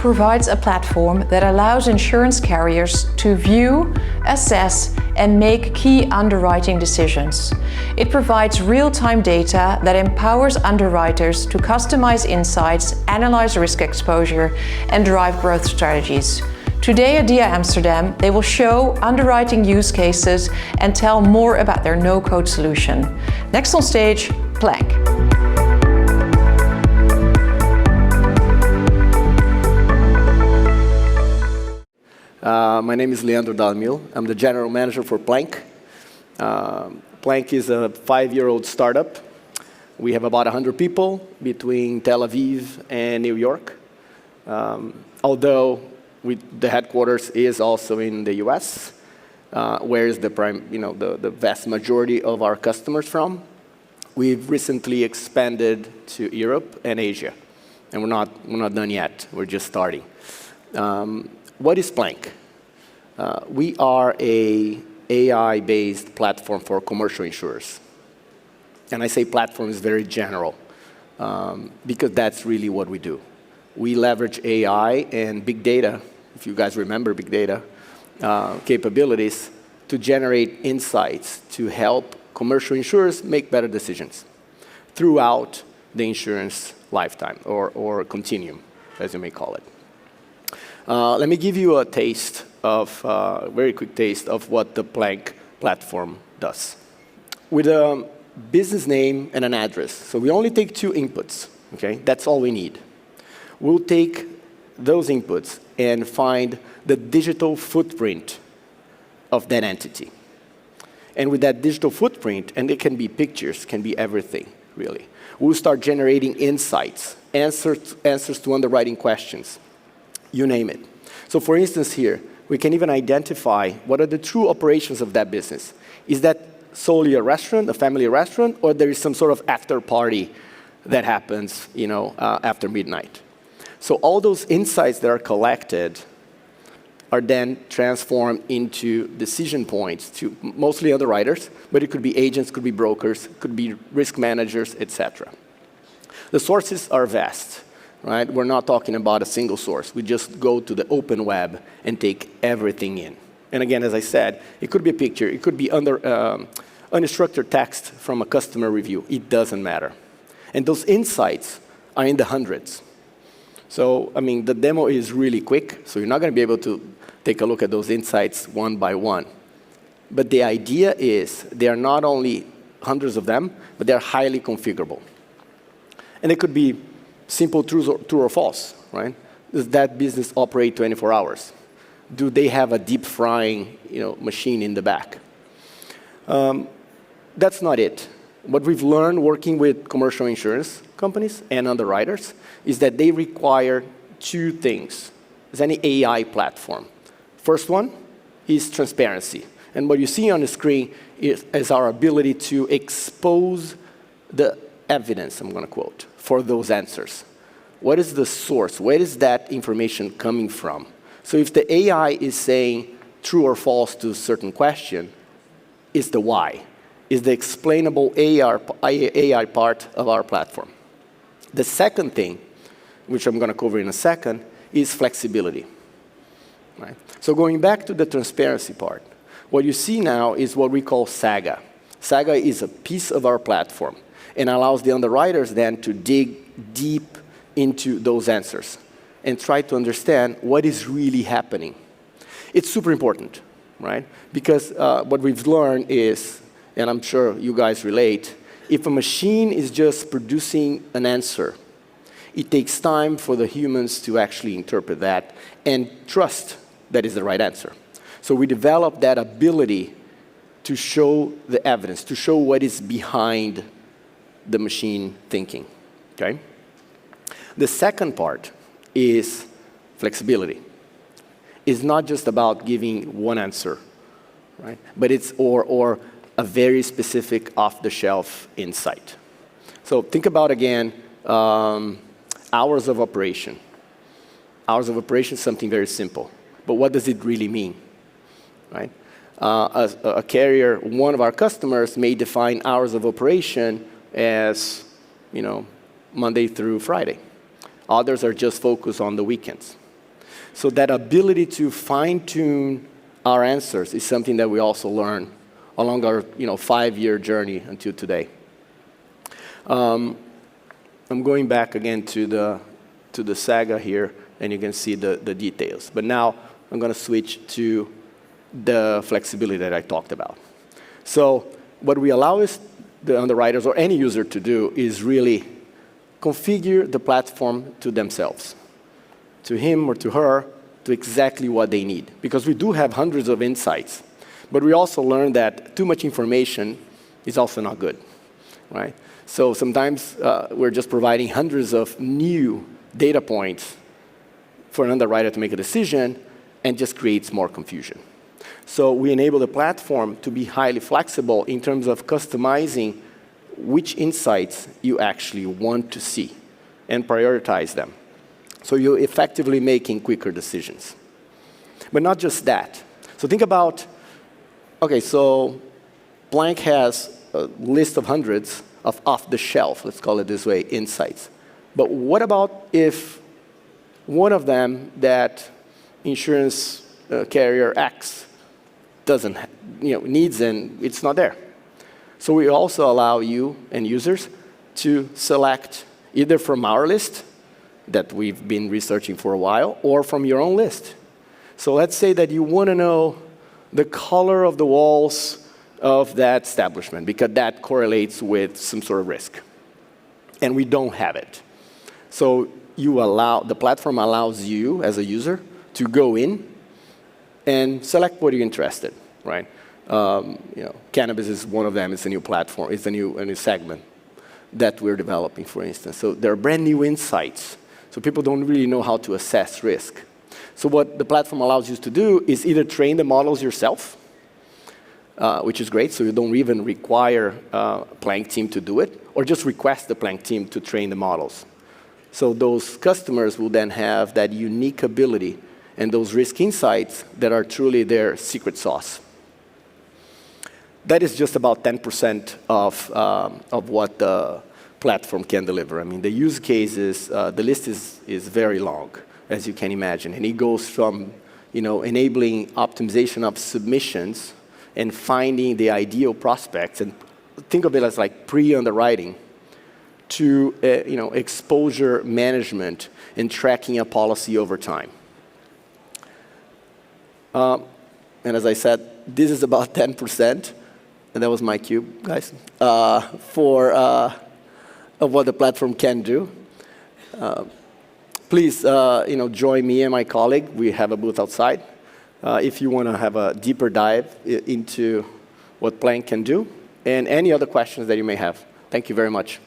provides a platform that allows insurance carriers to view, assess, and make key underwriting decisions. It provides real-time data that empowers underwriters to customize insights, analyze risk exposure, and drive growth strategies. Today at DIA Amsterdam, they will show underwriting use cases and tell more about their no-code solution. Next on stage, Planck. My name is Leandro Dalmil. I'm the general manager for Planck. Planck is a 5-year-old startup. We have about 100 people between Tel Aviv and New York. Although the headquarters is also in the US, where is the vast majority of our customers from. We've recently expanded to Europe and Asia, and we're not done yet. We're just starting. What is Planck? We are a AI-based platform for commercial insurers. And I say platform is very general, because that's really what we do. We leverage AI and big data, if you guys remember big data, capabilities to generate insights to help commercial insurers make better decisions throughout the insurance lifetime, or continuum, as you may call it. Let me give you a taste very quick taste of what the Planck platform does. With a business name and an address, so we only take 2 inputs, okay? That's all we need. We'll take those inputs and find the digital footprint of that entity. And with that digital footprint, and it can be pictures, can be everything, really, we'll start generating insights, answers to underwriting questions, you name it. So for instance here, we can even identify what are the true operations of that business. Is that solely a restaurant, a family restaurant, or there is some sort of after party that happens, after midnight? So all those insights that are collected are then transformed into decision points to mostly underwriters, but it could be agents, could be brokers, could be risk managers, etc. The sources are vast. Right? We're not talking about a single source. We just go to the open web and take everything in. And again, as I said, it could be a picture. It could be unstructured text from a customer review. It doesn't matter. And those insights are in the hundreds. So, the demo is really quick, so you're not going to be able to take a look at those insights one by one. But the idea is they are not only hundreds of them, but they're highly configurable. And they could be simple true or false, right? Does that business operate 24 hours? Do they have a deep frying machine in the back? That's not it. What we've learned working with commercial insurance companies and underwriters is that they require 2 things as any AI platform. First one is transparency. And what you see on the screen is our ability to expose the evidence, I'm going to quote, for those answers. What is the source? Where is that information coming from? So if the AI is saying true or false to a certain question, is the why, is the explainable AI part of our platform. The second thing, which I'm going to cover in a second, is flexibility. Right? So going back to the transparency part, what you see now is what we call Saga. Saga is a piece of our platform and allows the underwriters then to dig deep into those answers and try to understand what is really happening. It's super important, right? Because what we've learned is, and I'm sure you guys relate, if a machine is just producing an answer, it takes time for the humans to actually interpret that and trust that is the right answer. So we developed that ability to show the evidence, to show what is behind the machine thinking, okay? The second part is flexibility. It's not just about giving one answer, right? But it's or a very specific off-the-shelf insight. So think about, again, hours of operation. Hours of operation is something very simple. But what does it really mean, right? A carrier, one of our customers, may define hours of operation as, Monday through Friday. Others are just focused on the weekends. So that ability to fine-tune our answers is something that we also learn along our 5-year journey until today. I'm going back again to the saga here, and you can see the details. But now I'm going to switch to the flexibility that I talked about. So what we allow is the underwriters or any user to do is really configure the platform to themselves, to him or to her, to exactly what they need. Because we do have hundreds of insights, but we also learn that too much information is also not good, right? So sometimes we're just providing hundreds of new data points for an underwriter to make a decision, and just creates more confusion. So we enable the platform to be highly flexible in terms of customizing which insights you actually want to see and prioritize them. So you're effectively making quicker decisions. But not just that. So think about, okay, so Planck has a list of hundreds of off-the-shelf, let's call it this way, insights. But what about if one of them that insurance carrier X doesn't, needs and it's not there? So we also allow you and users to select either from our list that we've been researching for a while, or from your own list. So let's say that you want to know the color of the walls of that establishment, because that correlates with some sort of risk. And we don't have it. So the platform allows you, as a user, to go in and select what you're interested, right? Cannabis is one of them. It's a new platform. It's a new segment that we're developing, for instance. So there are brand new insights. So people don't really know how to assess risk. So what the platform allows you to do is either train the models yourself, which is great, so you don't even require a Planck team to do it, or just request the Planck team to train the models. So those customers will then have that unique ability and those risk insights that are truly their secret sauce. That is just about 10% of what the platform can deliver. I mean, the use cases, the list is very long, as you can imagine. And it goes from enabling optimization of submissions and finding the ideal prospects, and think of it as like pre-underwriting, to exposure management and tracking a policy over time. And as I said, this is about 10%, and that was my cube, guys, of what the platform can do. Please, join me and my colleague. We have a booth outside. If you want to have a deeper dive into what Planck can do, and any other questions that you may have. Thank you very much.